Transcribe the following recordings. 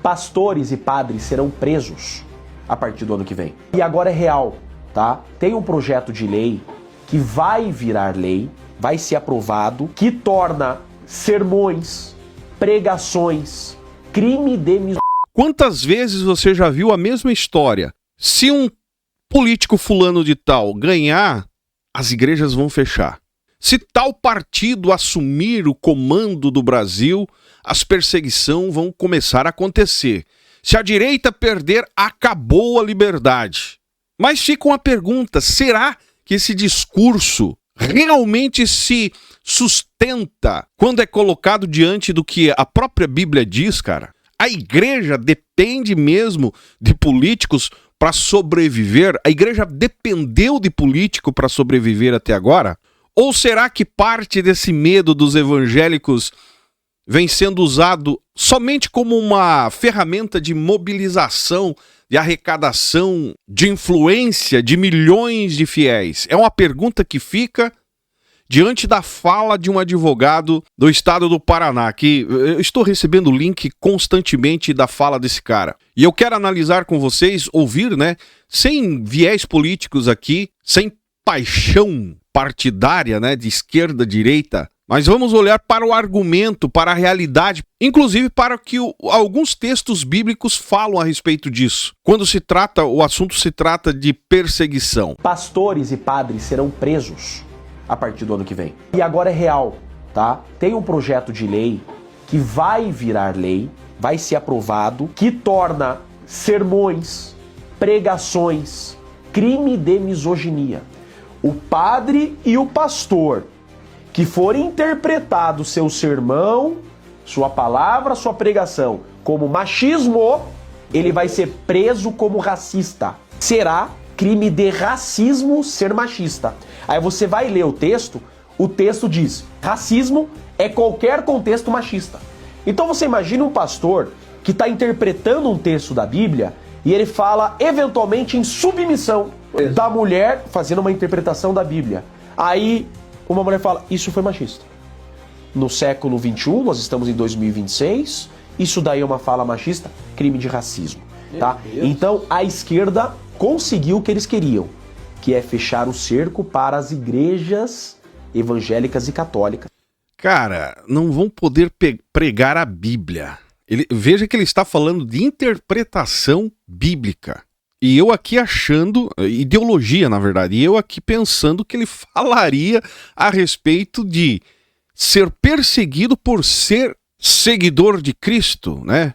pastores e padres serão presos a partir do ano que vem. E agora é real, tá? Tem um projeto de lei que vai virar lei, vai ser aprovado, que torna sermões, pregações, crime de misoginia. Quantas vezes você já viu a mesma história? Se um político fulano de tal ganhar, as igrejas vão fechar. Se tal partido assumir o comando do Brasil, as perseguições vão começar a acontecer. Se a direita perder, acabou a liberdade. Mas fica uma pergunta, será que esse discurso realmente se sustenta quando é colocado diante do que a própria Bíblia diz, cara? A igreja depende mesmo de políticos para sobreviver? A igreja dependeu de político para sobreviver até agora? Ou será que parte desse medo dos evangélicos vem sendo usado somente como uma ferramenta de mobilização, de arrecadação, de influência de milhões de fiéis? É uma pergunta que fica diante da fala de um advogado do estado do Paraná, que eu estou recebendo link constantemente da fala desse cara. E eu quero analisar com vocês, ouvir, né, sem viés políticos aqui, sem paixão partidária, né, de esquerda, direita, mas vamos olhar para o argumento, para a realidade, inclusive para o que alguns textos bíblicos falam a respeito disso. Quando o assunto se trata de perseguição. Pastores e padres serão presos a partir do ano que vem. E agora é real, tá? Tem um projeto de lei que vai virar lei, vai ser aprovado, que torna sermões, pregações, crime de misoginia. O padre e o pastor que for interpretado seu sermão, sua palavra, sua pregação como machismo, ele vai ser preso como racista. Será crime de racismo ser machista. Aí você vai ler o texto diz: racismo é qualquer contexto machista. Então você imagina um pastor que está interpretando um texto da Bíblia e ele fala eventualmente em submissão da mulher fazendo uma interpretação da Bíblia. Aí uma mulher fala: isso foi machista. No século XXI, nós estamos em 2026, isso daí é uma fala machista, crime de racismo. Tá? Então a esquerda conseguiu o que eles queriam, que é fechar o cerco para as igrejas evangélicas e católicas. Cara, não vão poder pregar a Bíblia. Veja que ele está falando de interpretação bíblica. E eu aqui achando, ideologia na verdade, e eu aqui pensando que ele falaria a respeito de ser perseguido por ser seguidor de Cristo, né?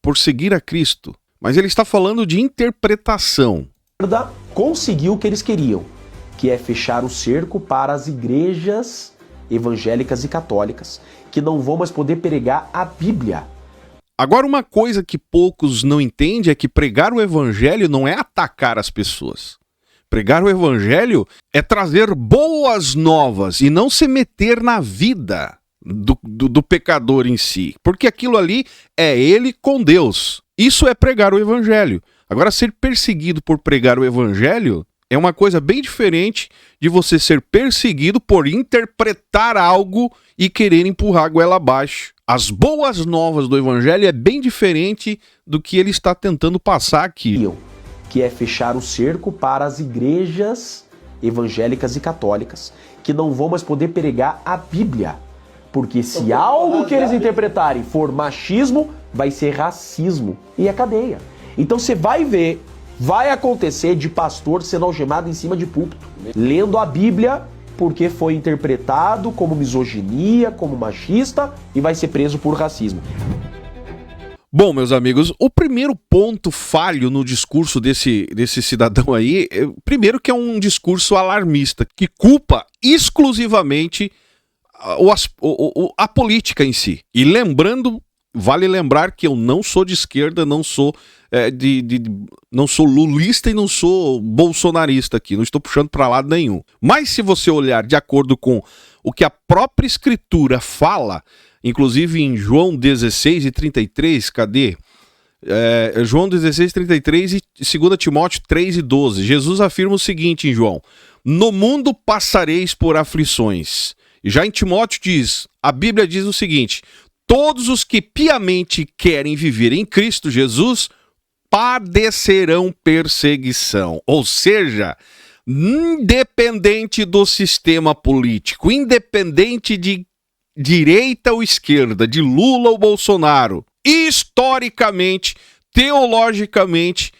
Por seguir a Cristo. Mas ele está falando de interpretação. A esquerda conseguiu o que eles queriam, que é fechar o cerco para as igrejas evangélicas e católicas, que não vão mais poder pregar a Bíblia. Agora, uma coisa que poucos não entendem é que pregar o evangelho não é atacar as pessoas. Pregar o evangelho é trazer boas novas e não se meter na vida do pecador em si. Porque aquilo ali é ele com Deus. Isso é pregar o evangelho. Agora, ser perseguido por pregar o evangelho é uma coisa bem diferente de você ser perseguido por interpretar algo e querer empurrar a goela abaixo. As boas novas do evangelho é bem diferente do que ele está tentando passar aqui. Que é fechar o cerco para as igrejas evangélicas e católicas, que não vão mais poder pregar a Bíblia. Porque se algo que eles interpretarem for machismo, vai ser racismo. E é cadeia. Então você vai ver, vai acontecer de pastor sendo algemado em cima de púlpito, lendo a Bíblia porque foi interpretado como misoginia, como machista, e vai ser preso por racismo. Bom, meus amigos, o primeiro ponto falho no discurso desse cidadão aí, primeiro que é um discurso alarmista, que culpa exclusivamente a política em si. E lembrando, vale lembrar que eu não sou de esquerda, não sou não sou lulista e não sou bolsonarista aqui, não estou puxando para lado nenhum. Mas se você olhar de acordo com o que a própria escritura fala, inclusive em João 16:33, cadê? João 16:33 e 2 Timóteo 3:12. Jesus afirma o seguinte em João: no mundo passareis por aflições. E já em Timóteo diz, a Bíblia diz o seguinte: todos os que piamente querem viver em Cristo Jesus padecerão perseguição. Ou seja, independente do sistema político, independente de direita ou esquerda, de Lula ou Bolsonaro, historicamente, teologicamente,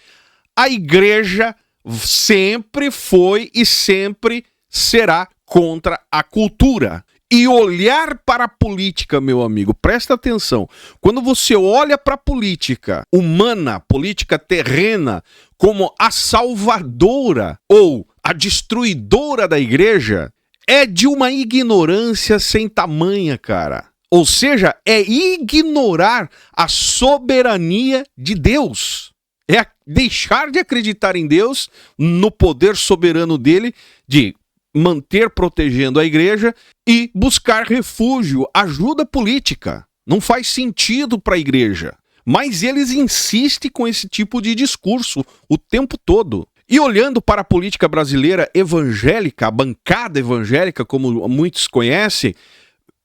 a igreja sempre foi e sempre será contra a cultura. E olhar para a política, meu amigo, presta atenção. Quando você olha para a política humana, política terrena, como a salvadora ou a destruidora da igreja, é de uma ignorância sem tamanha, cara. Ou seja, é ignorar a soberania de Deus. É deixar de acreditar em Deus, no poder soberano dele, de manter protegendo a igreja e buscar refúgio, ajuda política. Não faz sentido para a igreja. Mas eles insistem com esse tipo de discurso o tempo todo. E olhando para a política brasileira evangélica, a bancada evangélica, como muitos conhecem,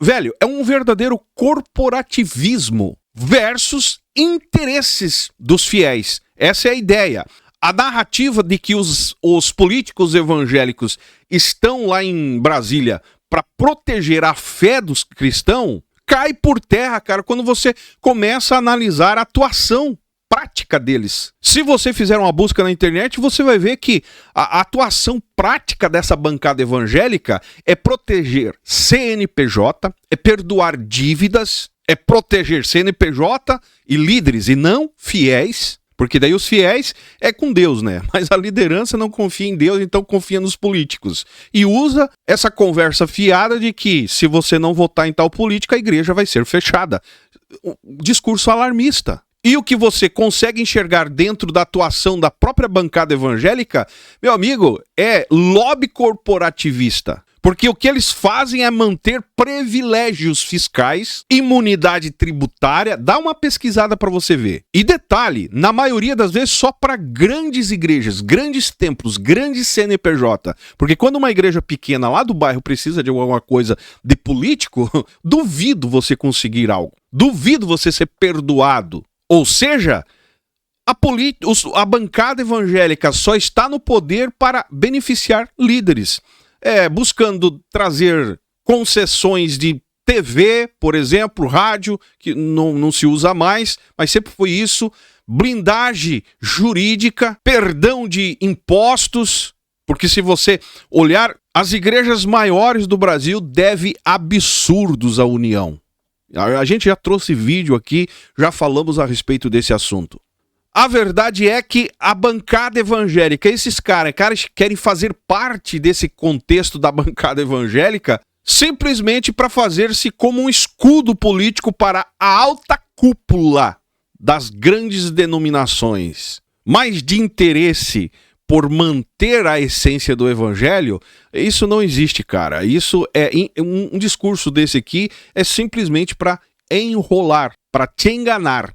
velho, é um verdadeiro corporativismo versus interesses dos fiéis. Essa é a ideia. A narrativa de que os políticos evangélicos estão lá em Brasília para proteger a fé dos cristãos cai por terra, cara, quando você começa a analisar a atuação prática deles. Se você fizer uma busca na internet, você vai ver que a atuação prática dessa bancada evangélica é proteger CNPJ, é perdoar dívidas, é proteger CNPJ e líderes e não fiéis. Porque daí os fiéis é com Deus, né? Mas a liderança não confia em Deus, então confia nos políticos. E usa essa conversa fiada de que se você não votar em tal política, a igreja vai ser fechada. Discurso alarmista. E o que você consegue enxergar dentro da atuação da própria bancada evangélica, meu amigo, é lobby corporativista. Porque o que eles fazem é manter privilégios fiscais, imunidade tributária. Dá uma pesquisada para você ver. E detalhe, na maioria das vezes só para grandes igrejas, grandes templos, grandes CNPJ. Porque quando uma igreja pequena lá do bairro precisa de alguma coisa de político, duvido você conseguir algo. Duvido você ser perdoado. Ou seja, a bancada evangélica só está no poder para beneficiar líderes. Buscando trazer concessões de TV, por exemplo, rádio, que não se usa mais, mas sempre foi isso, blindagem jurídica, perdão de impostos, porque se você olhar, as igrejas maiores do Brasil devem absurdos à União. A gente já trouxe vídeo aqui, já falamos a respeito desse assunto. A verdade é que a bancada evangélica, esses caras querem fazer parte desse contexto da bancada evangélica simplesmente para fazer-se como um escudo político para a alta cúpula das grandes denominações. Mas de interesse por manter a essência do evangelho, isso não existe, cara. Isso é um discurso desse aqui é simplesmente para enrolar, para te enganar.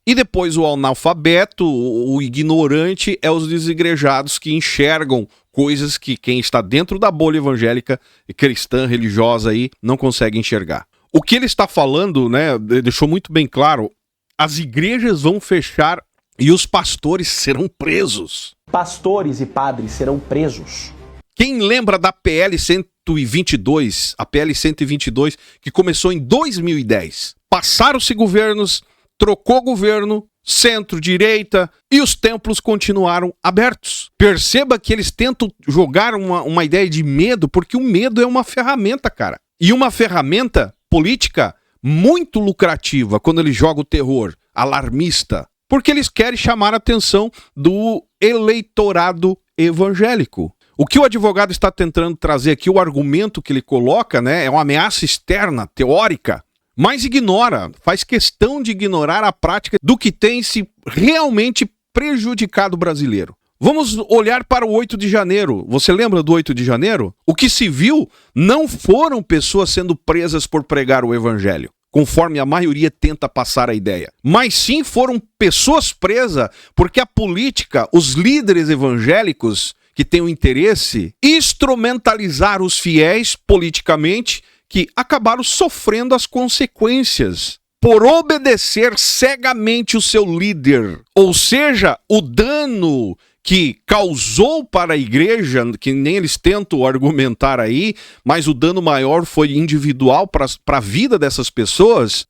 E depois o analfabeto, o ignorante, é os desigrejados que enxergam coisas que quem está dentro da bolha evangélica, cristã, religiosa aí, não consegue enxergar. O que ele está falando, né, deixou muito bem claro, as igrejas vão fechar e os pastores serão presos. Pastores e padres serão presos. Quem lembra da PL 122, a PL 122, que começou em 2010? Passaram-se governos, trocou governo, centro-direita, e os templos continuaram abertos. Perceba que eles tentam jogar uma ideia de medo, porque o medo é uma ferramenta, cara. E uma ferramenta política muito lucrativa quando eles jogam o terror, alarmista. Porque eles querem chamar a atenção do eleitorado evangélico. O que o advogado está tentando trazer aqui, o argumento que ele coloca, né, é uma ameaça externa, teórica, mas ignora, faz questão de ignorar a prática do que tem se realmente prejudicado o brasileiro. Vamos olhar para o 8 de janeiro. Você lembra do 8 de janeiro? O que se viu não foram pessoas sendo presas por pregar o evangelho, conforme a maioria tenta passar a ideia. Mas sim foram pessoas presas porque a política, os líderes evangélicos que têm o interesse, instrumentalizar os fiéis politicamente, que acabaram sofrendo as consequências por obedecer cegamente o seu líder. Ou seja, o dano que causou para a igreja, que nem eles tentam argumentar aí, mas o dano maior foi individual para a vida dessas pessoas,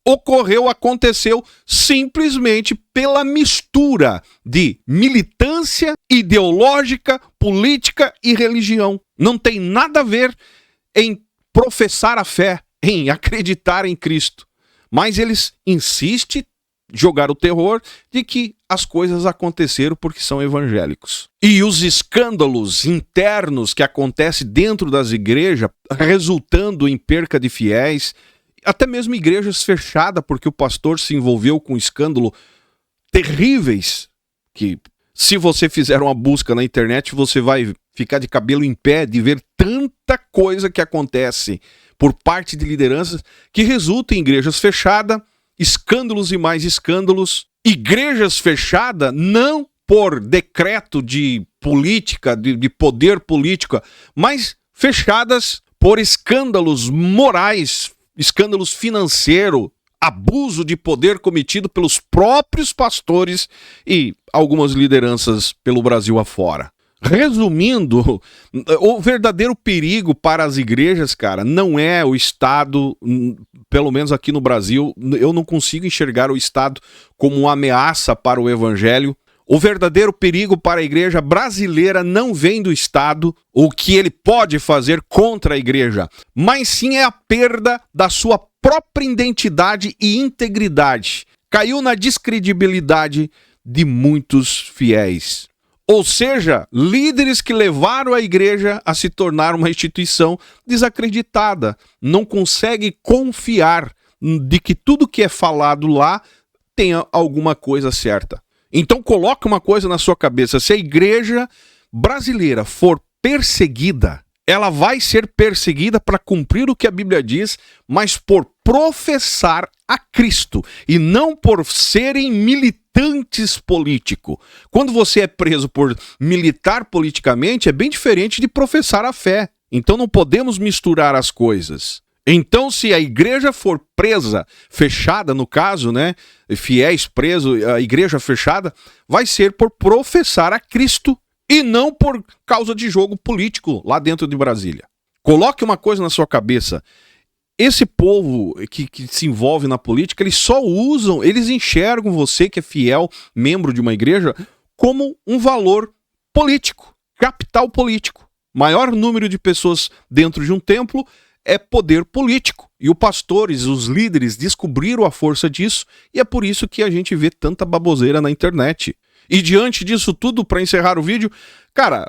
aconteceu simplesmente pela mistura de militância ideológica, política e religião. Não tem nada a ver em professar a fé, em acreditar em Cristo. Mas eles insistem em jogar o terror de que as coisas aconteceram porque são evangélicos. E os escândalos internos que acontecem dentro das igrejas, resultando em perca de fiéis, até mesmo igrejas fechadas porque o pastor se envolveu com escândalo terríveis, que se você fizer uma busca na internet, você vai ficar de cabelo em pé de ver tanta coisa que acontece por parte de lideranças que resulta em igrejas fechadas, escândalos e mais escândalos, igrejas fechadas não por decreto de política, de poder político, mas fechadas por escândalos morais, escândalos financeiros, abuso de poder cometido pelos próprios pastores e algumas lideranças pelo Brasil afora. Resumindo, o verdadeiro perigo para as igrejas, cara, não é o Estado, pelo menos aqui no Brasil, eu não consigo enxergar o Estado como uma ameaça para o evangelho. O verdadeiro perigo para a igreja brasileira não vem do Estado, o que ele pode fazer contra a igreja, mas sim é a perda da sua própria identidade e integridade. Caiu na descredibilidade de muitos fiéis. Ou seja, líderes que levaram a igreja a se tornar uma instituição desacreditada, não consegue confiar de que tudo que é falado lá tenha alguma coisa certa. Então coloque uma coisa na sua cabeça, se a igreja brasileira for perseguida, ela vai ser perseguida para cumprir o que a Bíblia diz, mas por professar a Cristo e não por serem militantes políticos. Quando você é preso por militar politicamente, é bem diferente de professar a fé. Então não podemos misturar as coisas. Então, se a igreja for presa, fechada no caso, né, fiéis presos, a igreja fechada, vai ser por professar a Cristo e não por causa de jogo político lá dentro de Brasília. Coloque uma coisa na sua cabeça. Esse povo que se envolve na política, eles enxergam você que é fiel, membro de uma igreja, como um valor político, capital político. Maior número de pessoas dentro de um templo é poder político. E os pastores, os líderes descobriram a força disso e é por isso que a gente vê tanta baboseira na internet. E diante disso tudo, para encerrar o vídeo, cara,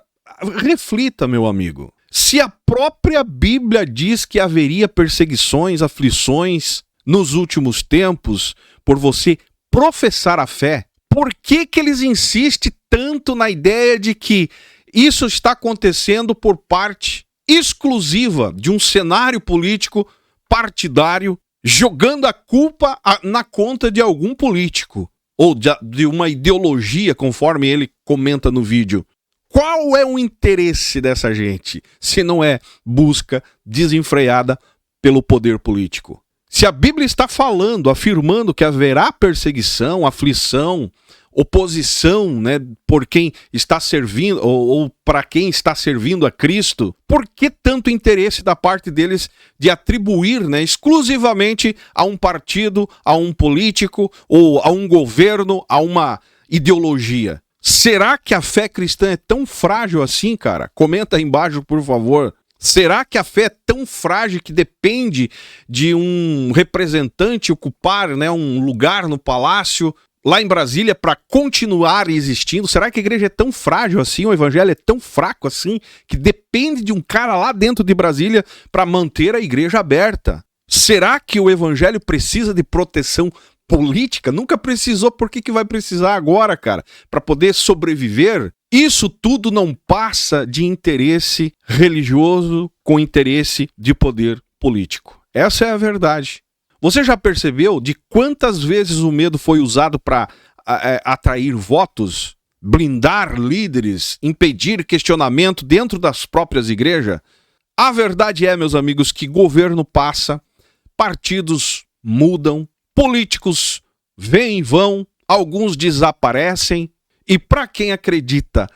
reflita, meu amigo. Se a própria Bíblia diz que haveria perseguições, aflições nos últimos tempos por você professar a fé, por que eles insistem tanto na ideia de que isso está acontecendo por parte exclusiva de um cenário político partidário, jogando a culpa na conta de algum político ou de uma ideologia, conforme ele comenta no vídeo? Qual é o interesse dessa gente, se não é busca desenfreada pelo poder político? Se a Bíblia está falando, afirmando que haverá perseguição, aflição, oposição, né, por quem está servindo ou para quem está servindo a Cristo, por que tanto interesse da parte deles de atribuir, né, exclusivamente a um partido, a um político ou a um governo, a uma ideologia? Será que a fé cristã é tão frágil assim, cara? Comenta aí embaixo, por favor. Será que a fé é tão frágil que depende de um representante ocupar, né, um lugar no palácio lá em Brasília para continuar existindo? Será que a igreja é tão frágil assim, o evangelho é tão fraco assim, que depende de um cara lá dentro de Brasília para manter a igreja aberta? Será que o evangelho precisa de proteção política? Nunca precisou, por que vai precisar agora, cara? Para poder sobreviver? Isso tudo não passa de interesse religioso com interesse de poder político. Essa é a verdade. Você já percebeu de quantas vezes o medo foi usado para atrair votos, blindar líderes, impedir questionamento dentro das próprias igrejas? A verdade é, meus amigos, que governo passa, partidos mudam, políticos vêm e vão, alguns desaparecem, e para quem acredita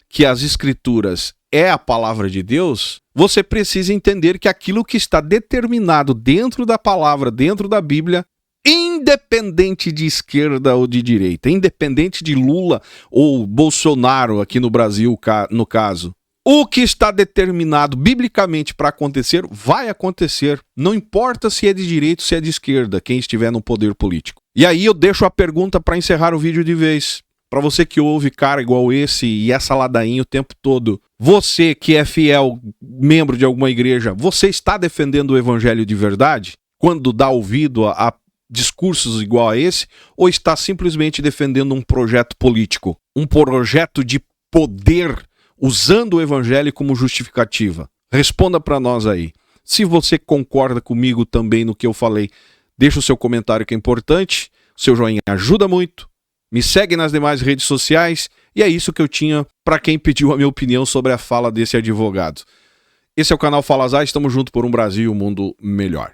que as escrituras é a palavra de Deus, você precisa entender que aquilo que está determinado dentro da palavra, dentro da Bíblia, independente de esquerda ou de direita, independente de Lula ou Bolsonaro aqui no Brasil, no caso, o que está determinado biblicamente para acontecer, vai acontecer. Não importa se é de direita ou se é de esquerda, quem estiver no poder político. E aí eu deixo a pergunta para encerrar o vídeo de vez. Para você que ouve cara igual esse e essa ladainha o tempo todo, você que é fiel, membro de alguma igreja, você está defendendo o evangelho de verdade? Quando dá ouvido a discursos igual a esse? Ou está simplesmente defendendo um projeto político? Um projeto de poder, usando o evangelho como justificativa? Responda para nós aí. Se você concorda comigo também no que eu falei, deixa o seu comentário que é importante. O seu joinha ajuda muito. Me segue nas demais redes sociais. E é isso que eu tinha para quem pediu a minha opinião sobre a fala desse advogado. Esse é o canal Fala Zay, estamos juntos por um Brasil e um mundo melhor.